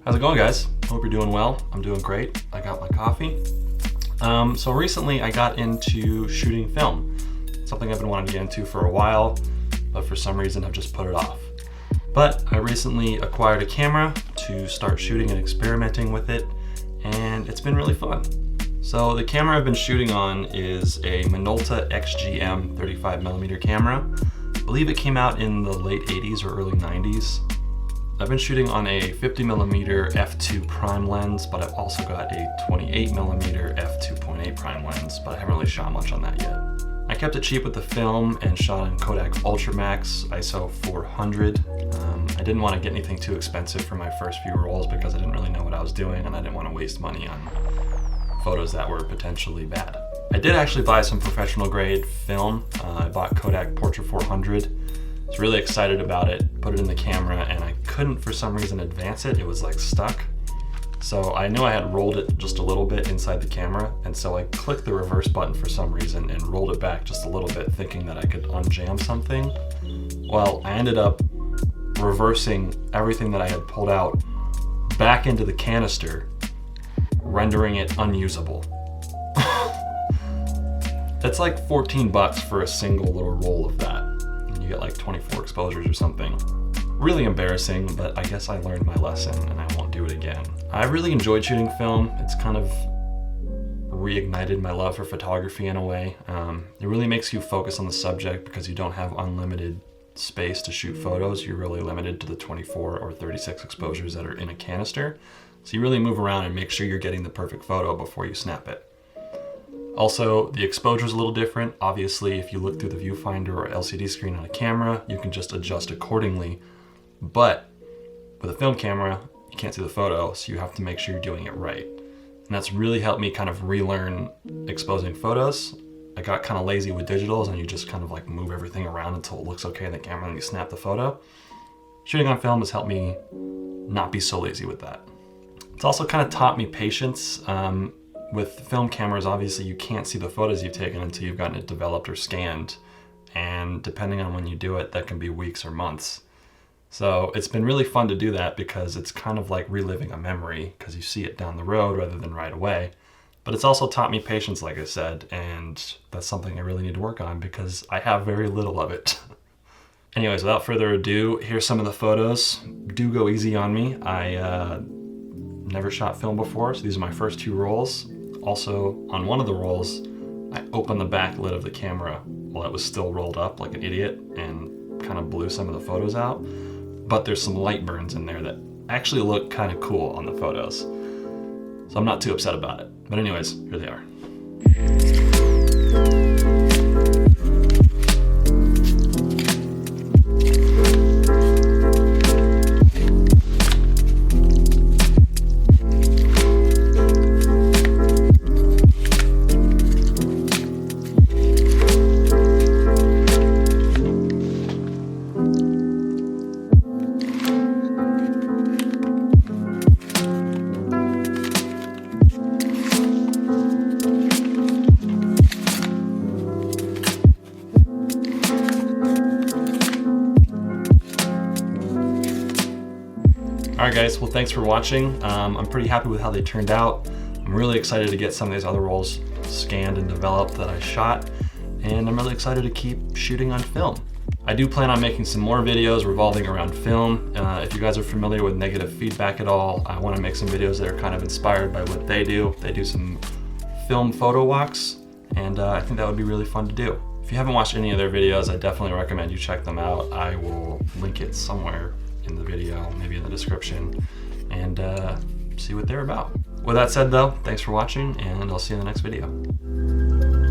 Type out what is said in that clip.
How's it going, guys? Hope you're doing well. I'm doing great. I got my coffee. So recently I got into shooting film. Something I've been wanting to get into for a while, but for some reason I've just put it off. But I recently acquired a camera to start shooting and experimenting with it, and it's been really fun. So the camera I've been shooting on is a Minolta XG-M 35mm camera. I believe it came out in the late 80s or early 90s. I've been shooting on a 50mm f2 prime lens, but I've also got a 28mm f2.8 prime lens, but I haven't really shot much on that yet. I kept it cheap with the film and shot in Kodak Ultramax ISO 400. I didn't want to get anything too expensive for my first few rolls because I didn't really know what I was doing and I didn't want to waste money on photos that were potentially bad. I did actually buy some professional grade film. I bought Kodak Portra 400. I was really excited about it, put it in the camera, and I couldn't for some reason advance it. It was like stuck. So I knew I had rolled it just a little bit inside the camera, and so I clicked the reverse button for some reason and rolled it back just a little bit thinking that I could unjam something. Well, I ended up reversing everything that I had pulled out back into the canister, rendering it unusable. That's like $14 for a single little roll of that. You get like 24 exposures or something. Really embarrassing, but I guess I learned my lesson and I won't do it again. I really enjoyed shooting film. It's kind of reignited my love for photography in a way. It really makes you focus on the subject because you don't have unlimited space to shoot photos. You're really limited to the 24 or 36 exposures that are in a canister. So you really move around and make sure you're getting the perfect photo before you snap it. Also, the exposure is a little different. Obviously, if you look through the viewfinder or LCD screen on a camera, you can just adjust accordingly. But with a film camera, you can't see the photo, so you have to make sure you're doing it right. And that's really helped me kind of relearn exposing photos. I got kind of lazy with digitals and you just kind of like move everything around until it looks okay in the camera and you snap the photo. Shooting on film has helped me not be so lazy with that. It's also kind of taught me patience. With film cameras, obviously you can't see the photos you've taken until you've gotten it developed or scanned. And depending on when you do it, that can be weeks or months. So it's been really fun to do that because it's kind of like reliving a memory because you see it down the road rather than right away. But it's also taught me patience, like I said, and that's something I really need to work on because I have very little of it. Anyways, without further ado, here's some of the photos. Do go easy on me. I never shot film before, so these are my first two rolls. Also, on one of the rolls, I opened the back lid of the camera while it was still rolled up like an idiot and kind of blew some of the photos out. But there's some light burns in there that actually look kind of cool on the photos. So I'm not too upset about it. But anyways, here they are. Alright guys, well thanks for watching. I'm pretty happy with how they turned out. I'm really excited to get some of these other rolls scanned and developed that I shot, and I'm really excited to keep shooting on film. I do plan on making some more videos revolving around film. If you guys are familiar with negative feedback at all, I want to make some videos that are kind of inspired by what they do. They do some film photo walks, and I think that would be really fun to do. If you haven't watched any of their videos, I definitely recommend you check them out. I will link it somewhere in the video, maybe in the description, and see what they're about. With that said though, thanks for watching, and I'll see you in the next video.